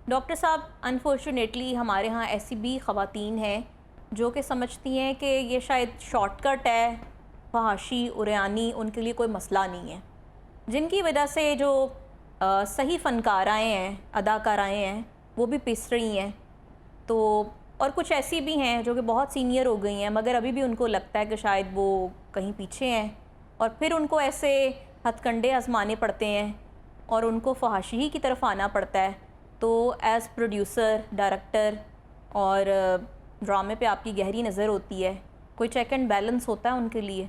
Doctor साहब, unfortunately हमारे यहाँ ऐसी भी ख़वातीन हैं जो कि समझती हैं कि ये शायद शॉर्टकट है, फहाशी उरियानी उनके लिए कोई मसला नहीं है, जिनकी वजह से जो सही फ़नकाराएँ हैं, अदाकाराएँ हैं, वो भी पिस रही हैं। तो और कुछ ऐसी भी हैं जो कि बहुत सीनियर हो गई हैं, मगर अभी भी उनको लगता है कि शायद वो कहीं पीछे हैं, और फिर उनको ऐसे हथकंडे आजमाने पड़ते हैं और उनको फहाशी ही की तरफ आना पड़ता है। तो एज़ प्रोड्यूसर, डायरेक्टर और ड्रामे पे आपकी गहरी नज़र होती है, कोई चेक एंड बैलेंस होता है उनके लिए?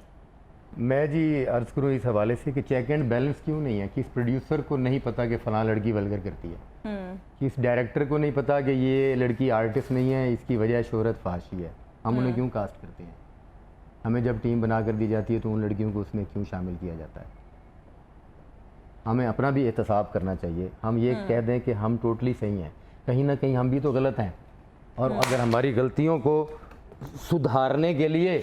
मैं जी अर्ज़ करूँ इस हवाले से कि चेक एंड बैलेंस क्यों नहीं है। किस प्रोड्यूसर को नहीं पता कि फ़लाँ लड़की वल्गर करती है, किस डायरेक्टर को नहीं पता कि ये लड़की आर्टिस्ट नहीं है, इसकी वजह शोहरत फहाशी है, हम उन्हें क्यों कास्ट करते हैं? हमें जब टीम बना कर दी जाती है तो उन लड़कियों को उसमें क्यों शामिल किया जाता है? हमें अपना भी एहतसाब करना चाहिए। हम ये कह दें कि हम टोटली सही हैं, कहीं ना कहीं हम भी तो गलत हैं, और अगर हमारी गलतियों को सुधारने के लिए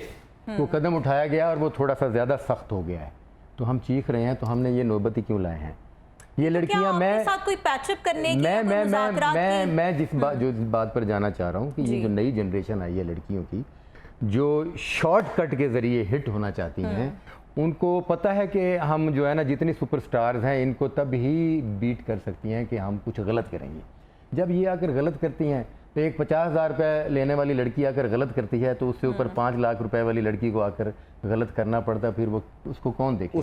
को कदम उठाया गया और वो थोड़ा सा ज़्यादा सख्त हो गया है तो हम चीख रहे हैं, तो हमने ये नौबत ही क्यों लाए हैं? ये लड़कियां, मैं साथ कोई पैचअप करने की जिस बात पर जाना चाह रहा हूँ कि ये जो नई जनरेशन आई है लड़कियों की, जो शॉर्टकट के ज़रिए हिट होना चाहती हैं, उनको पता है कि हम जो है ना जितनी सुपरस्टार्स हैं इनको तब ही बीट कर सकती हैं कि हम कुछ गलत करेंगे। जब ये आकर गलत करती हैं तो एक 50,000 रुपये लेने वाली लड़की आकर गलत करती है तो उससे ऊपर 5 लाख रुपए वाली लड़की को आकर गलत करना पड़ता है, फिर वो उसको कौन देखेगा?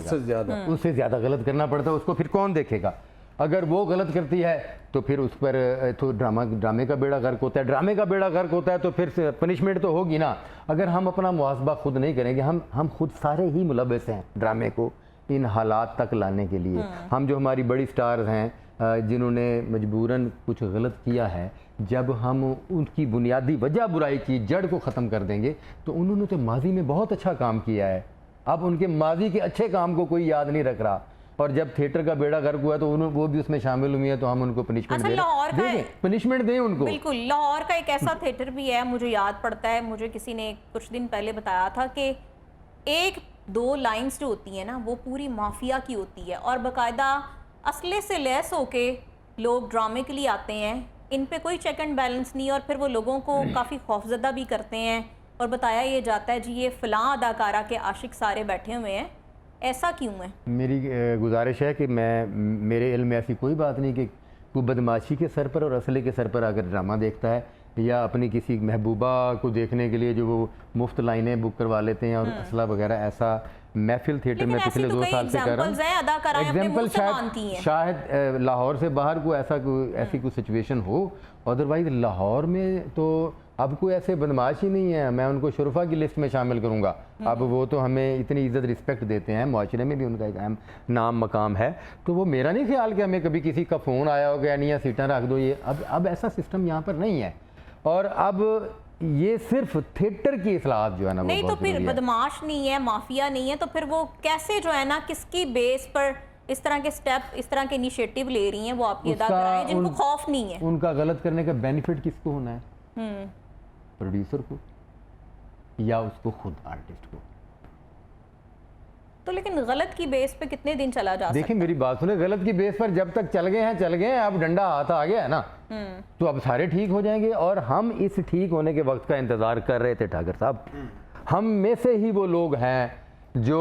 उससे ज़्यादा गलत करना पड़ता है, उसको फिर कौन देखेगा? अगर वो गलत करती है तो फिर उस पर तो ड्रामे का बेड़ा गर्क होता है, ड्रामे का बेड़ा गर्क होता है तो फिर पनिशमेंट तो होगी ना। अगर हम अपना मुहासबा खुद नहीं करेंगे, हम खुद सारे ही मुलव्वस हैं ड्रामे को इन हालात तक लाने के लिए। हम जो हमारी बड़ी स्टार्स हैं जिन्होंने मजबूरन कुछ गलत किया है, जब हम उनकी बुनियादी वजह बुराई की जड़ को ख़त्म कर देंगे तो उन्होंने तो माजी में बहुत अच्छा काम किया है, अब उनके माजी के अच्छे काम को कोई याद नहीं रख रहा, और जब थिएटर का बेड़ा गर्क हुआ तो वो भी उसमें शामिल हुई है, तो हम उनको पनिशमेंट दें, पनिशमेंट दें उनको। बिल्कुल, लाहौर का एक ऐसा थिएटर भी है, मुझे याद पड़ता है, मुझे किसी ने कुछ दिन पहले बताया था कि एक दो लाइंस जो होती है ना वो पूरी माफिया की होती है, और बाकायदा असले से लैस होके लोग ड्रामे के लिए आते हैं, इन पे कोई चेक एंड बैलेंस नहीं, और फिर वो लोगों को काफ़ी खौफजदा भी करते हैं, और बताया ये जाता है जी ये फ़लाँ अदाकारा के आशिक सारे बैठे हुए हैं। ऐसा क्यों है? मेरी गुजारिश है कि मेरे इल्म में ऐसी कोई बात नहीं कि वो बदमाशी के सर पर और असले के सर पर आकर ड्रामा देखता है, या अपनी किसी महबूबा को देखने के लिए जो वो मुफ्त लाइनें बुक करवा लेते हैं और असला वगैरह। ऐसा महफिल थिएटर में पिछले 2 साल से कर रहा हूँ। एग्जाम्पल शायद लाहौर से बाहर को ऐसी कोई सिचुएशन हो, अदरवाइज लाहौर में तो अब कोई ऐसे बदमाश ही नहीं है, मैं उनको शुरफा की लिस्ट में शामिल करूँगा। अब वो तो हमें इतनी इज्जत रिस्पेक्ट देते हैं, मुआशरे में भी उनका एक अहम नाम मकाम है, तो वो मेरा नहीं ख्याल कि हमें कभी किसी का फ़ोन आया हो गया नहीं है सीटें रख दो, ये अब ऐसा सिस्टम यहाँ पर नहीं है। और अब ये सिर्फ थिएटर की इस्लाहत जो है ना नहीं, तो फिर बदमाश नहीं है, माफिया नहीं है, तो फिर वो कैसे जो है ना किसकी बेस पर इस तरह के स्टेप, इस तरह के इनिशिएटिव ले रही हैं वो आपकी अदा कर रहे हैं जिनको खौफ नहीं है? उनका गलत करने का बेनिफिट किसको होना है? प्रोड्यूसर को या उसको खुद आर्टिस्ट को? तो लेकिन गलत की बेस पे कितने दिन चला जा सकता है? देखिए मेरी बात सुने, गलत की बेस पर जब तक चल गए हैं, अब डंडा हाथ आ गया है ना, तो अब सारे ठीक हो जाएंगे। और हम इस ठीक होने के वक्त का इंतजार कर रहे थे ठाकर साहब। हम में से ही वो लोग हैं जो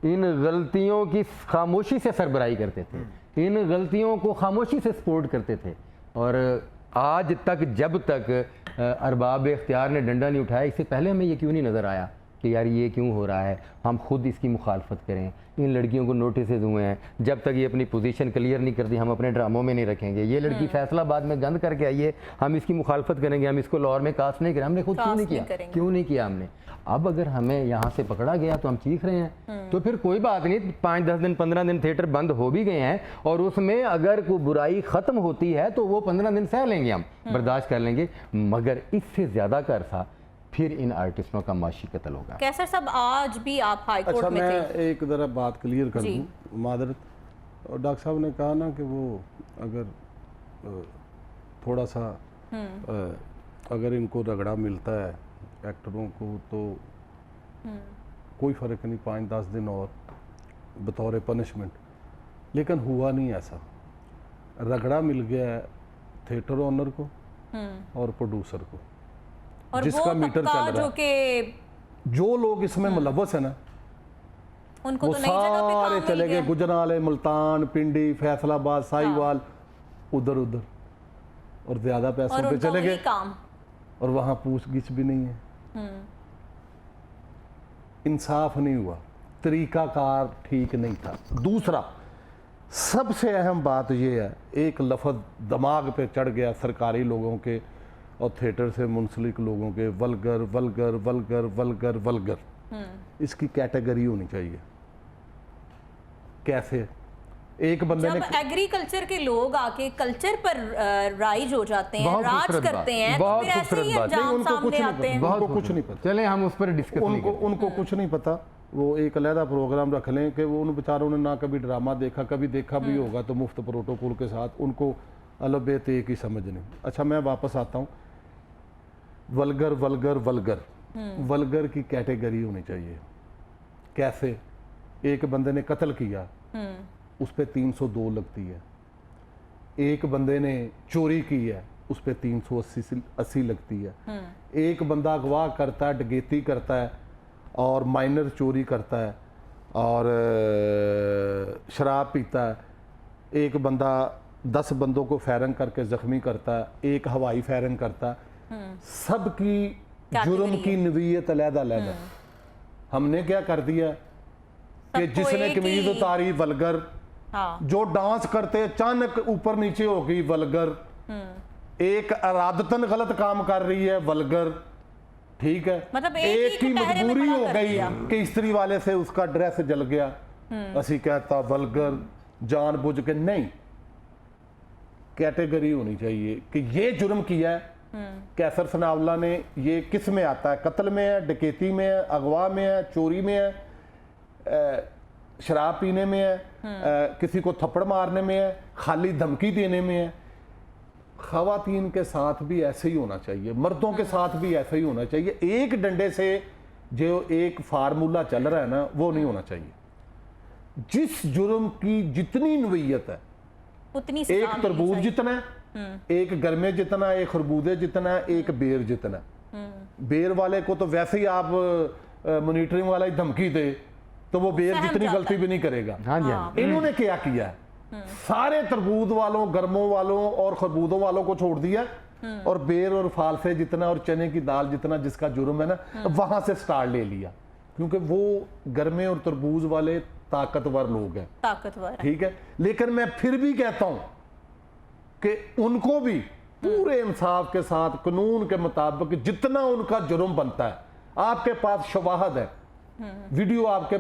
इन गलतियों की खामोशी से सरबराही करते थे, इन गलतियों को खामोशी से सपोर्ट करते थे, और आज तक जब तक अरबाब इख्तियार ने डंडा नहीं उठाया, इससे पहले हमें ये क्यों नहीं नज़र आया कि यार ये क्यों हो रहा है, हम खुद इसकी मुखालफत करें। इन लड़कियों को नोटिस हुए हैं, जब तक ये अपनी पोजीशन क्लियर नहीं करती हम अपने ड्रामों में नहीं रखेंगे। ये लड़की फैसलाबाद में गंद करके आई है, हम इसकी मुखालफत करेंगे, हम इसको लाहौर में कास्ट नहीं करें। हमने खुद क्यों नहीं किया हमने? अब अगर हमें यहाँ से पकड़ा गया तो हम चीख रहे हैं, तो फिर कोई बात नहीं, 5-10 दिन 15 दिन थिएटर बंद हो भी गए हैं, और उसमें अगर कोई बुराई ख़त्म होती है तो वो 15 दिन सह लेंगे, हम बर्दाश्त कर लेंगे, मगर इससे ज़्यादा का अरसा फिर इन आर्टिस्टों का माशी कत्ल होगा। कैसर साहब, आज भी आप हाई कोर्ट में थे। मैं एक ज़रा बात क्लियर कर दूँ, मादरत। डॉक्टर साहब ने कहा ना कि वो अगर थोड़ा सा अगर इनको रगड़ा मिलता है एक्टरों को तो कोई फ़र्क नहीं, 5-10 दिन और बतौर पनिशमेंट, लेकिन हुआ नहीं ऐसा। रगड़ा मिल गया है थिएटर ओनर को और प्रोड्यूसर को, और जिसका वो मीटर तबका चल रहा जो है, जो लोग इसमें मुलव्वस है ना, उनको वो तो नई जगह पे सारे काम चले मिल गए, गया। गुजराले, मुल्तान, पिंडी, फैसलाबाद, साहिवाल, उधर उधर, और ज्यादा पैसों और पे उनका चले वही गए, काम। और वहां पूछगिछ भी नहीं है। इंसाफ नहीं हुआ, तरीकाकार ठीक नहीं था। दूसरा सबसे अहम बात यह है, एक लफ्ज़ दिमाग पे चढ़ गया सरकारी लोगों के और थिएटर से मुंसलिक लोगों के, vulgar vulgar vulgar vulgar vulgar. इसकी कैटेगरी होनी चाहिए। कैसे? एक बंदे जब ने एग्रीकल्चर के लोग आके कल्चर पर राइज हो जाते हैं, बहुत राज खूबसूरत करते बात, हैं, तो बहुत फिर ऐसे खूबसूरत ही बात। अंजाम उनको कुछ सामने नहीं आते हैं। पता, उनको बहुत कुछ नहीं पता। चले हम उस पर डिस्कस नहीं उनको करते। उनको कुछ नहीं पता। वो एक अलहदा प्रोग्राम रख लें कि वो उन बेचारों ने ना कभी ड्रामा देखा, कभी देखा भी होगा तो मुफ्त प्रोटोकॉल के साथ, उनको अलबेत एक ही समझ नहीं। अच्छा, मैं वापस आता हूँ। वल्गर वल्गर वल्गर, वल्गर की कैटेगरी होनी चाहिए। कैसे? एक बंदे ने कत्ल किया, उस पर 302 लगती है। एक बंदे ने चोरी की है, उस पर 380 लगती है। एक बंदा अगवा करता है, डकैती करता है और माइनर चोरी करता है और शराब पीता है, एक बंदा 10 बंदों को फायरिंग करके ज़ख्मी करता है, एक हवाई फायरिंग करता है, सबकी जुर्म की नवीयत अलग-अलग है। हमने क्या कर दिया कि सबको जिसने एक कमीज ही- उतारी वल्गर, हाँ, जो डांस करते अचानक ऊपर नीचे हो गई वल्गर, एक इरादतन गलत काम कर रही है वल्गर, ठीक है। मतलब एक ही की कटहरे में मजबूरी खड़ा हो कर गई दिया। कि स्त्री वाले से उसका ड्रेस जल गया, असी कहता वल्गर, जानबूझ के नहीं। कैटेगरी होनी चाहिए कि ये जुर्म किया है। कैसर सनावला ने, ये किस में आता है? कत्ल में है, डकैती में है, अगवा में है, चोरी में है, शराब पीने में है, किसी को थप्पड़ मारने में है, खाली धमकी देने में है। खवातीन के साथ भी ऐसे ही होना चाहिए, मर्दों के साथ भी ऐसे ही होना चाहिए। एक डंडे से जो एक फार्मूला चल रहा है ना, वो नहीं होना चाहिए। जिस जुर्म की जितनी नवीयत है, उतनी सजा एक मिलनी तरबूज चाहिए। जितना है, एक गर्मे जितना, एक खरबूजे जितना है, एक बेर जितना है। बेर वाले को तो वैसे ही आप मॉनिटरिंग वाला ही धमकी दे तो वो बेर सहम जितनी जाता गलती भी नहीं करेगा। हाँ जी, हाँ जी। इन्होंने क्या किया है? सारे तरबूज वालों, गर्मों वालों और खरबूजों वालों को छोड़ दिया, और बेर और फालसे जितना और चने की दाल जितना जिसका जुर्म है ना, वहां से स्टार्ट ले लिया, क्योंकि वो गर्मे और तरबूज वाले ताकतवर लोग हैं, ताकतवर है। ठीक है। लेकिन मैं फिर भी कहता हूं कि उनको भी पूरे इंसाफ के साथ कानून के मुताबिक जितना उनका जुर्म बनता है, आपके पास शवाहद है, वीडियो आपके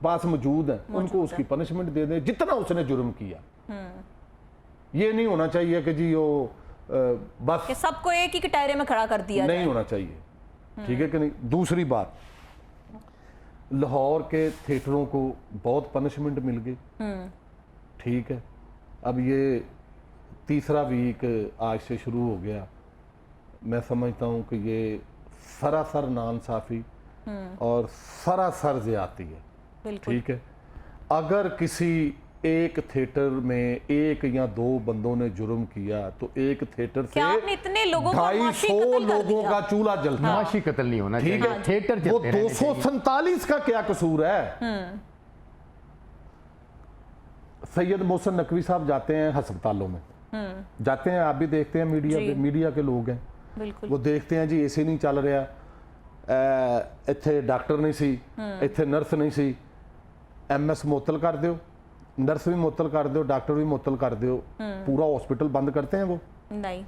पास मौजूद है, उनको उसकी पनिशमेंट दे दें जितना उसने जुर्म किया। ये नहीं होना चाहिए कि जी वो बस कि सबको एक ही कटहरे में खड़ा कर दिया नहीं जाए। होना चाहिए, ठीक है कि नहीं। दूसरी बात, लाहौर के थिएटरों को बहुत पनिशमेंट मिल गई, ठीक है। अब ये तीसरा वीक आज से शुरू हो गया। मैं समझता हूँ कि ये सरासर नाइंसाफी और सरासर ज्यादती है, बिल्कुल। ठीक है। अगर किसी एक थिएटर में 1 या 2 बंदों ने जुर्म किया तो एक थिएटर से क्या आपने इतने लोगों को 250 कत्ल कर लोगों दिया? का चूल्हा जलता है। माशी कत्ल नहीं होना ठीक चाहिए, है। थिएटर वो चलते रहने चाहिए। 247 का क्या कसूर है? सैयद मोहसिन नकवी साहब जाते हैं अस्पतालों में, जाते हैं, आप भी देखते हैं, मीडिया के लोग हैं, बिल्कुल। वो देखते हैं जी एसी नहीं चल रहा, ਇੱਥੇ ਡਾਕਟਰ नहीं सी, ਇੱਥੇ नर्स नहीं सी, MS मुअत्तल कर दो, नर्स भी मुअत्तल कर दो, डॉक्टर भी मुअत्तल कर दो, पूरा हॉस्पिटल बंद करते हैं वो। नहीं।